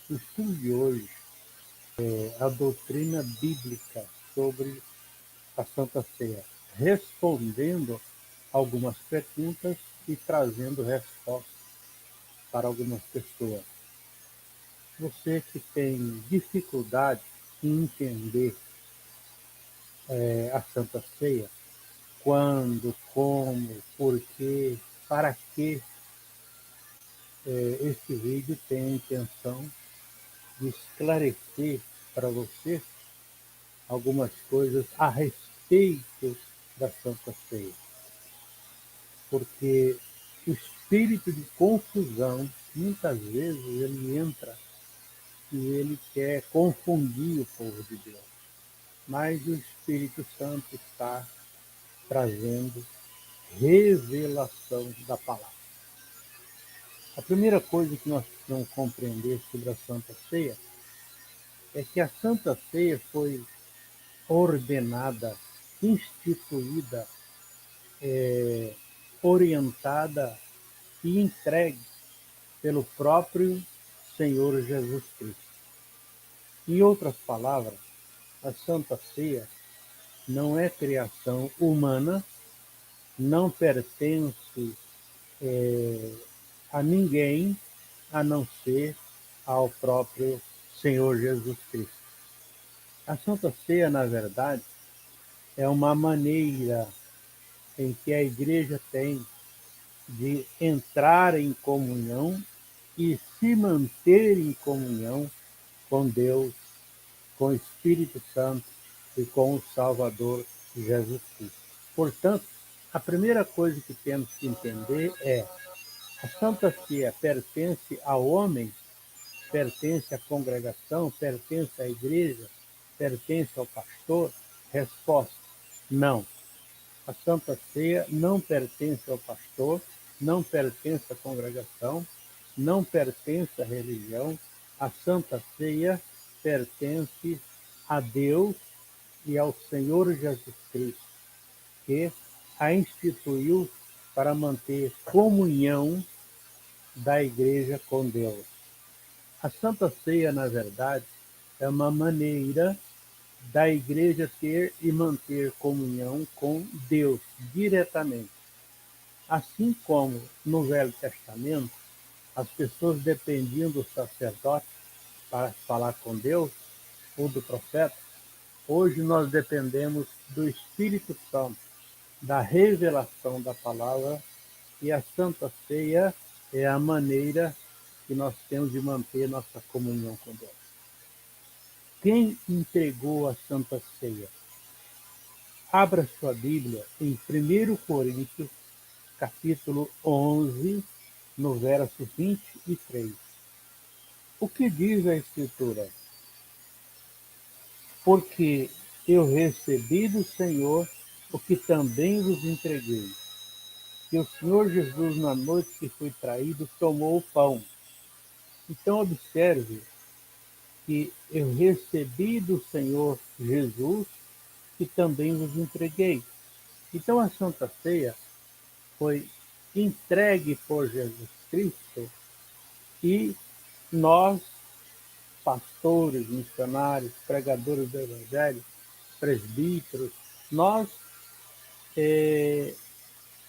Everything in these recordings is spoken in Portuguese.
O estudo de hoje é a doutrina bíblica sobre a Santa Ceia, respondendo algumas perguntas e trazendo respostas para algumas pessoas. Você que tem dificuldade em entender a Santa Ceia, quando, como, porquê, para que, este vídeo tem a intenção de esclarecer para você algumas coisas a respeito da Santa Ceia, porque o espírito de confusão, muitas vezes, ele entra e ele quer confundir o povo de Deus, mas o Espírito Santo está trazendo revelação da palavra. A primeira coisa que nós precisamos compreender sobre a Santa Ceia é que a Santa Ceia foi ordenada, instituída, orientada e entregue pelo próprio Senhor Jesus Cristo. Em outras palavras, a Santa Ceia não é criação humana, não pertence a ninguém a não ser ao próprio Senhor Jesus Cristo. A Santa Ceia, na verdade, é uma maneira em que a igreja tem de entrar em comunhão e se manter em comunhão com Deus, com o Espírito Santo e com o Salvador Jesus Cristo. Portanto, a primeira coisa que temos que entender é: a Santa Ceia pertence ao homem, pertence à congregação, pertence à igreja, pertence ao pastor? Resposta: não. A Santa Ceia não pertence ao pastor, não pertence à congregação, não pertence à religião. A Santa Ceia pertence a Deus e ao Senhor Jesus Cristo, que a instituiu para manter comunhão da igreja com Deus. A Santa Ceia, na verdade, é uma maneira da igreja ter e manter comunhão com Deus diretamente. Assim como no Velho Testamento, as pessoas dependiam do sacerdote para falar com Deus, ou do profeta, hoje nós dependemos do Espírito Santo, da revelação da palavra, e a Santa Ceia é a maneira que nós temos de manter nossa comunhão com Deus. Quem entregou a Santa Ceia? Abra sua Bíblia em 1 Coríntios, capítulo 11, no verso 23. O que diz a Escritura? Porque eu recebi do Senhor o que também vos entreguei. Que o Senhor Jesus, na noite que foi traído, tomou o pão. Então observe que eu recebi do Senhor Jesus que também vos entreguei. Então a Santa Ceia foi entregue por Jesus Cristo e nós, pastores, missionários, pregadores do Evangelho, presbíteros, nós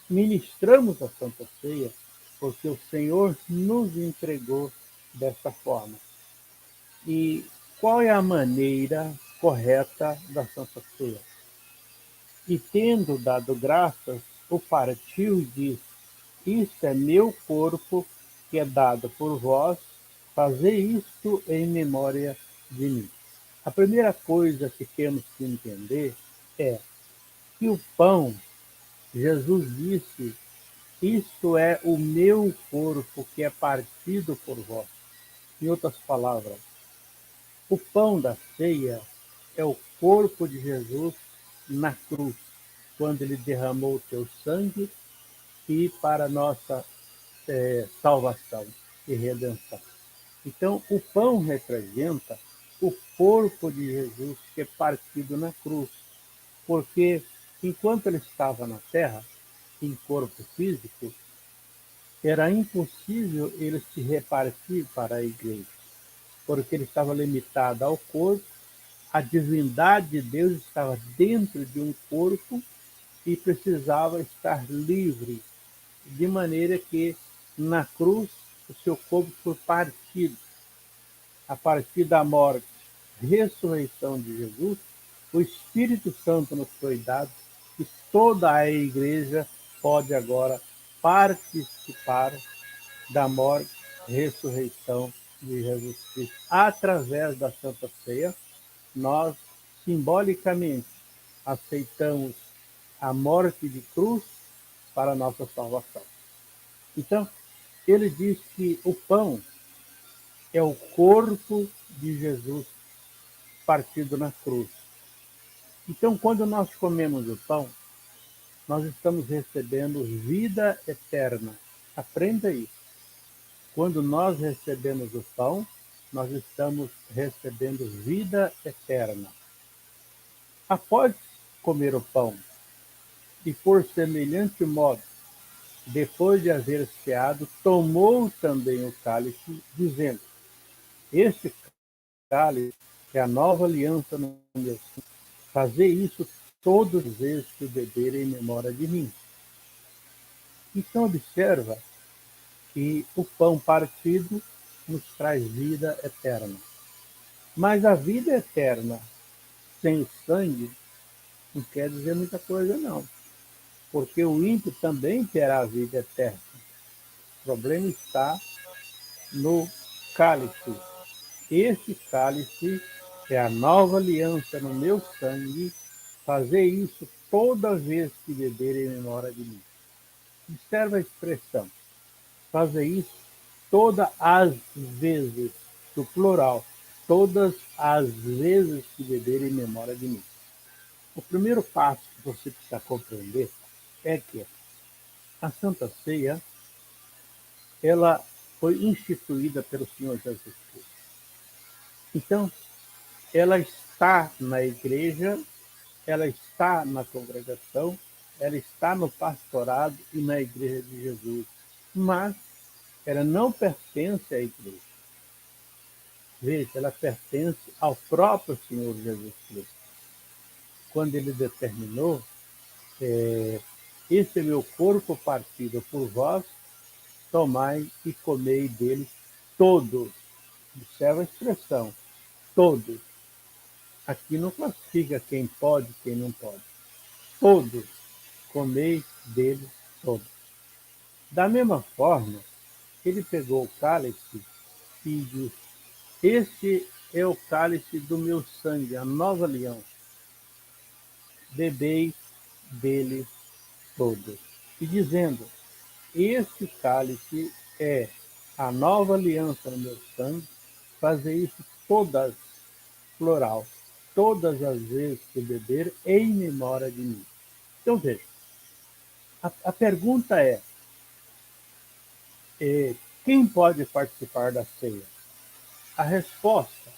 ministramos a Santa Ceia porque o Senhor nos entregou dessa forma. E qual é a maneira correta da Santa Ceia? E tendo dado graças, o partiu e disse: isto é meu corpo, que é dado por vós, fazei isto em memória de mim. A primeira coisa que temos que entender é que o pão, Jesus disse: isto é o meu corpo, que é partido por vós. Em outras palavras, o pão da ceia é o corpo de Jesus na cruz, quando ele derramou o seu sangue e para nossa salvação e redenção. Então, o pão representa o corpo de Jesus que é partido na cruz, porque enquanto ele estava na terra, em corpo físico, era impossível ele se repartir para a igreja. porque ele estava limitado ao corpo, a divindade de Deus estava dentro de um corpo e precisava estar livre, de maneira que na cruz o seu corpo foi partido. A partir da morte, ressurreição de Jesus, o Espírito Santo nos foi dado e toda a igreja pode agora participar da morte, ressurreição de Jesus Cristo. Através da Santa Ceia, nós simbolicamente aceitamos a morte de cruz para a nossa salvação. Então, ele diz que o pão é o corpo de Jesus partido na cruz. Então, quando nós comemos o pão, nós estamos recebendo vida eterna. Aprenda isso. Quando nós recebemos o pão, nós estamos recebendo vida eterna. Após comer o pão, e por semelhante modo, depois de haver ceado, tomou também o cálice, dizendo: Este cálice é a nova aliança no meu sangue. Fazer isso todas as vezes que beberem em memória de mim. Então observa que o pão partido nos traz vida eterna. Mas a vida eterna sem o sangue não quer dizer muita coisa, não. Porque o ímpio também terá a vida eterna. O problema está no cálice. Este cálice é a nova aliança no meu sangue. Fazer isso toda vez que beberem em memória de mim. Observa a expressão. Fazer isso todas as vezes, no plural, todas as vezes que beberem em memória de mim. O primeiro passo que você precisa compreender é que a Santa Ceia, ela foi instituída pelo Senhor Jesus Cristo. Então, ela está na igreja, ela está na congregação, ela está no pastorado e na igreja de Jesus. Mas ela não pertence à igreja. Veja, ela pertence ao próprio Senhor Jesus Cristo. Quando ele determinou, esse é meu corpo partido por vós, tomai e comei dele todos. Observa a expressão, todos. Aqui não classifica quem pode e quem não pode. Todos, comei dele todos. Da mesma forma, ele pegou o cálice e disse: Este é o cálice do meu sangue, a nova aliança. Bebei dele todos. E dizendo: Este cálice é a nova aliança no meu sangue. Fazer isso todas, plural, todas as vezes que beber, em memória de mim. Então veja, a pergunta é: quem pode participar da ceia? A resposta: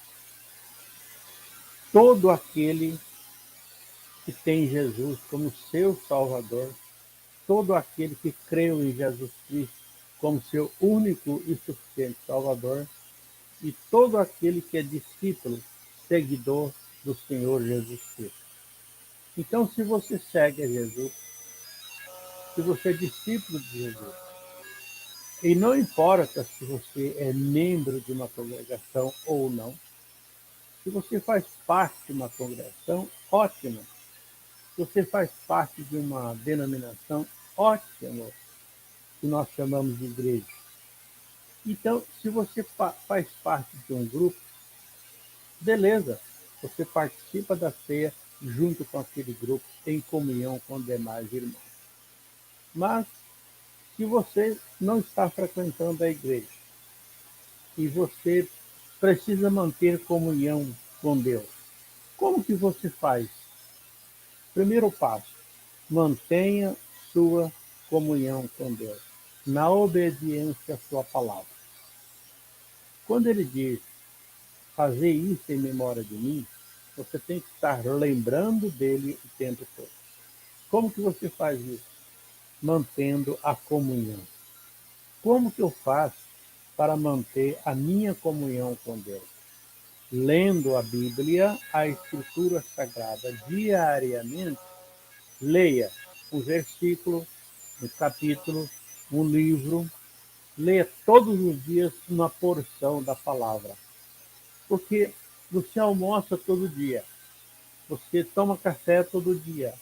todo aquele que tem Jesus como seu Salvador, todo aquele que creu em Jesus Cristo como seu único e suficiente Salvador, e todo aquele que é discípulo, seguidor do Senhor Jesus Cristo. Então, se você segue a Jesus, se você é discípulo de Jesus, e não importa se você é membro de uma congregação ou não, se você faz parte de uma congregação, ótimo. Se você faz parte de uma denominação, ótimo, que nós chamamos de igreja. Então, se você faz parte de um grupo, beleza, você participa da ceia junto com aquele grupo, em comunhão com demais irmãos. Mas, se você não está frequentando a igreja e você precisa manter comunhão com Deus, como que você faz? Primeiro passo: mantenha sua comunhão com Deus, na obediência à sua palavra. Quando ele diz fazer isso em memória de mim, você tem que estar lembrando dele o tempo todo. Como que você faz isso? Mantendo a comunhão. Como que eu faço para manter a minha comunhão com Deus? lendo a Bíblia, a Escritura Sagrada diariamente. Leia um versículo, um capítulo, um livro, leia todos os dias uma porção da palavra. Porque você almoça todo dia, você toma café todo dia,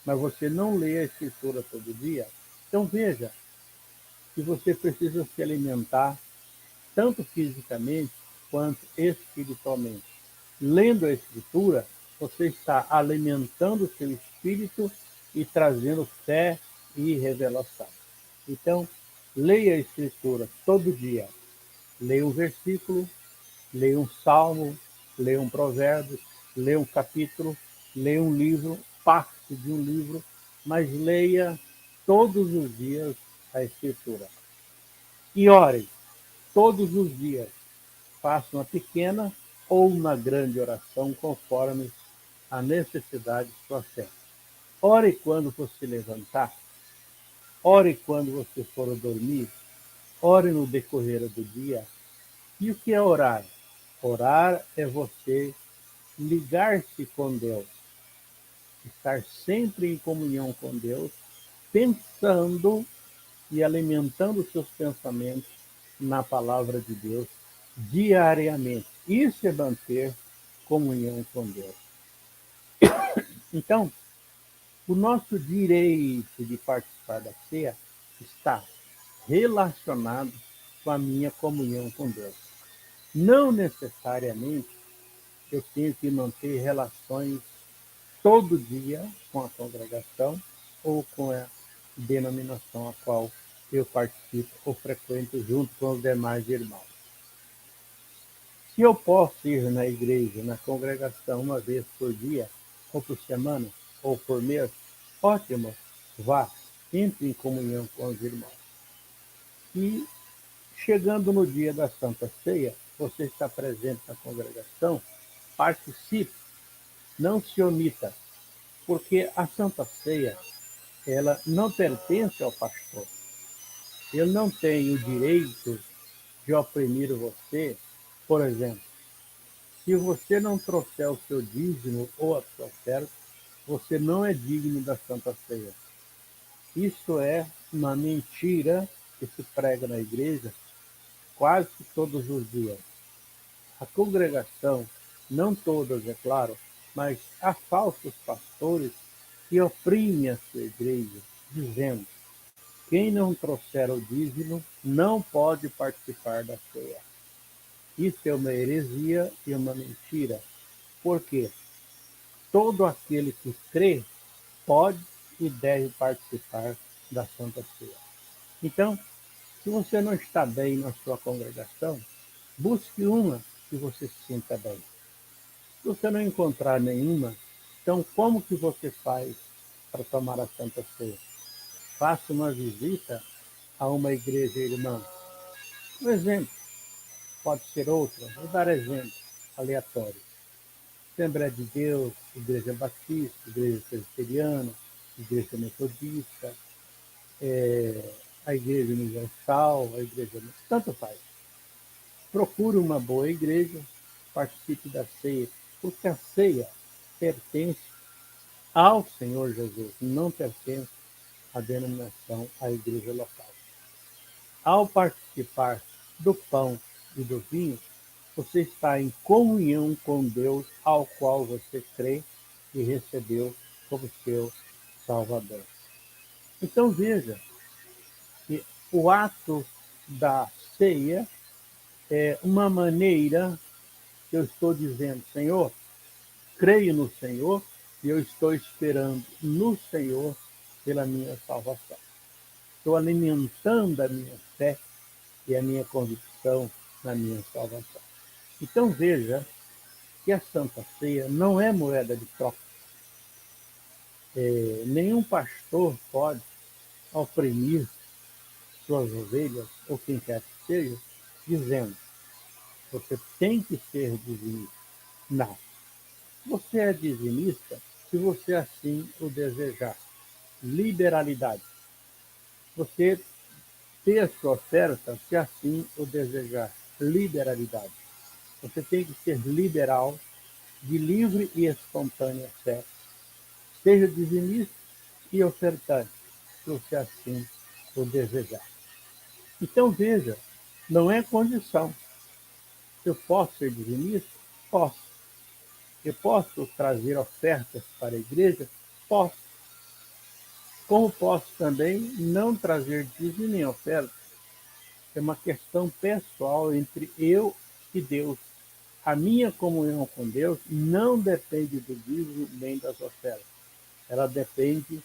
mas você não lê a Escritura todo dia. Então veja que você precisa se alimentar tanto fisicamente quanto espiritualmente. Lendo a Escritura, você está alimentando o seu espírito e trazendo fé e revelação. Então, leia a Escritura todo dia. Leia um versículo, leia um salmo, leia um provérbio, leia um capítulo, leia um livro, parte de um livro, mas leia todos os dias a Escritura. E ore todos os dias. Faça uma pequena ou uma grande oração conforme a necessidade de sua fé. Ore quando você levantar, ore quando você for dormir, ore no decorrer do dia. E o que é orar? Orar é você ligar-se com Deus, estar sempre em comunhão com Deus, pensando e alimentando seus pensamentos na palavra de Deus diariamente. Isso é manter comunhão com Deus. Então, o nosso direito de participar da ceia está relacionado com a minha comunhão com Deus. Não necessariamente eu tenho que manter relações todo dia com a congregação ou com a denominação a qual eu participo ou frequento junto com os demais irmãos. Se eu posso ir na igreja, na congregação, uma vez por dia, ou por semana, ou por mês, ótimo, vá, entre em comunhão com os irmãos. E chegando no dia da Santa Ceia, você está presente na congregação, participe, não se omita, porque a Santa Ceia, ela não pertence ao pastor. Ele não tem o direito de oprimir você. Por exemplo, se você não trouxer o seu dízimo ou a sua oferta, você não é digno da Santa Ceia. Isso é uma mentira que se prega na igreja quase todos os dias. A congregação, não todas, é claro, mas há falsos pastores que oprimem a sua igreja, dizendo: quem não trouxer o dízimo não pode participar da ceia. Isso é uma heresia e uma mentira. Por quê? Todo aquele que crê pode e deve participar da Santa Ceia. Então, se você não está bem na sua congregação, busque uma que você se sinta bem. Se você não encontrar nenhuma, então como que você faz para tomar a Santa Ceia? Faça uma visita a uma igreja irmã. Um exemplo, pode ser outra, vou dar exemplos aleatórios. Assembleia de Deus, Igreja Batista, Igreja Presbiteriana, Igreja Metodista, a Igreja Universal, a Igreja... Tanto faz. Procure uma boa igreja, participe da ceia, porque a ceia pertence ao Senhor Jesus, não pertence à denominação, à igreja local. Ao participar do pão e do vinho, você está em comunhão com Deus, ao qual você crê e recebeu como seu Salvador. Então veja que o ato da ceia é uma maneira que eu estou dizendo: Senhor, creio no Senhor e eu estou esperando no Senhor pela minha salvação. Estou alimentando a minha fé e a minha convicção na minha salvação. Então veja que a Santa Ceia não é moeda de troca. Nenhum pastor pode oprimir suas ovelhas, ou quem quer que seja, dizendo: você tem que ser dizimista. Não. Você é dizimista se você assim o desejar. Liberalidade. Você ter a sua oferta se assim o desejar. Liberalidade. Você tem que ser liberal, de livre e espontânea fé. Seja dizimista e ofertante, se você assim o desejar. Então veja, não é condição. Eu posso ser dizimista? Posso. Eu posso trazer ofertas para a igreja? Posso. Como posso também não trazer dízimo nem oferta? É uma questão pessoal entre eu e Deus. A minha comunhão com Deus não depende do dízimo nem das ofertas. Ela depende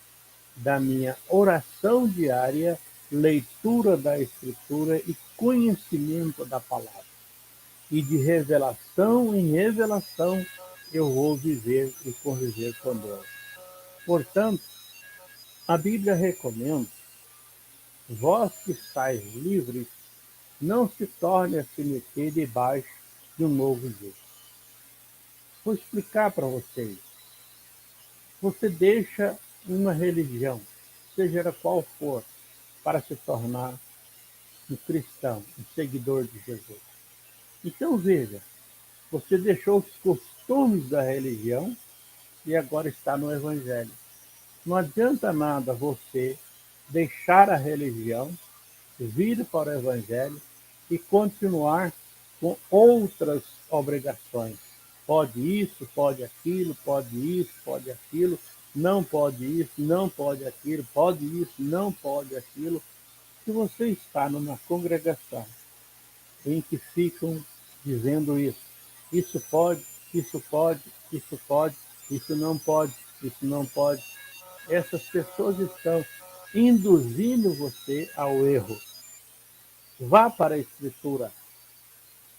da minha oração diária, leitura da Escritura e conhecimento da palavra. E de revelação em revelação eu vou viver e conviver com Deus. Portanto, a Bíblia recomenda: vós que estáis livres, não se torne a se meter debaixo de um novo jugo. Vou explicar para vocês. Você deixa uma religião, seja ela qual for, para se tornar um cristão, um seguidor de Jesus. Então veja, você deixou os costumes da religião e agora está no Evangelho. Não adianta nada você deixar a religião, vir para o Evangelho e continuar com outras obrigações. Pode isso, pode aquilo, pode isso, pode aquilo, não pode isso, não pode aquilo, pode isso, não pode aquilo. Se você está numa congregação em que ficam dizendo isso pode, isso pode, isso pode, isso não pode, isso não pode, essas pessoas estão induzindo você ao erro. Vá para a Escritura.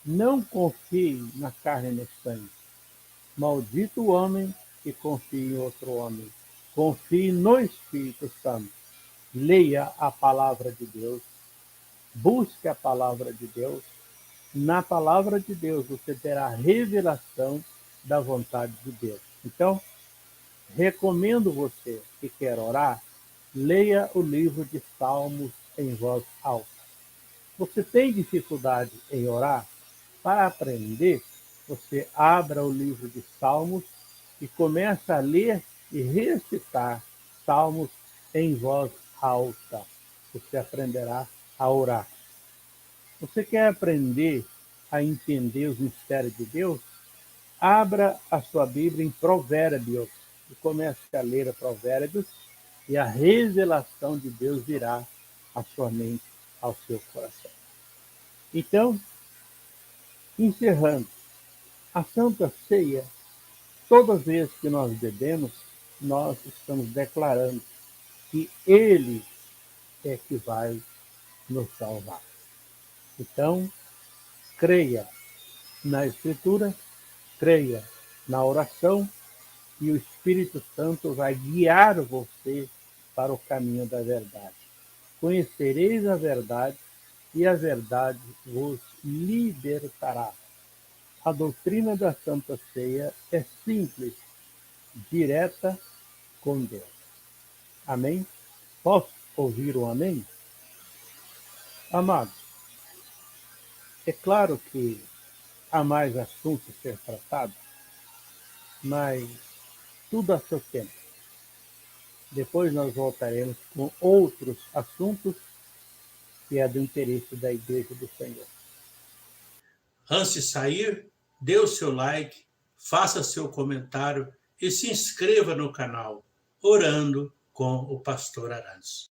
Não confie na carne e no sangue. Maldito o homem que confie em outro homem. Confie no Espírito Santo. Leia a palavra de Deus. Busque a palavra de Deus. Na palavra de Deus você terá a revelação da vontade de Deus. Então, recomendo você que quer orar, leia o livro de Salmos em voz alta. Você tem dificuldade em orar? Para aprender, você abra o livro de Salmos e comece a ler e recitar Salmos em voz alta. Você aprenderá a orar. Você quer aprender a entender os mistérios de Deus? Abra a sua Bíblia em Provérbios e comece a ler a Provérbios e a revelação de Deus virá à sua mente, ao seu coração. Então, encerrando, a Santa Ceia, toda vez que nós bebemos, nós estamos declarando que Ele é que vai nos salvar. Então, creia na Escritura, creia na oração e o Espírito Santo vai guiar você para o caminho da verdade. Conhecereis a verdade e a verdade vos libertará. A doutrina da Santa Ceia é simples, direta com Deus. Amém? Posso ouvir um amém? Amados, é claro que há mais assuntos a ser tratados, mas tudo a seu tempo. Depois nós voltaremos com outros assuntos que é do interesse da Igreja do Senhor. Antes de sair, dê o seu like, faça seu comentário e se inscreva no canal Orando com o Pastor Arantes.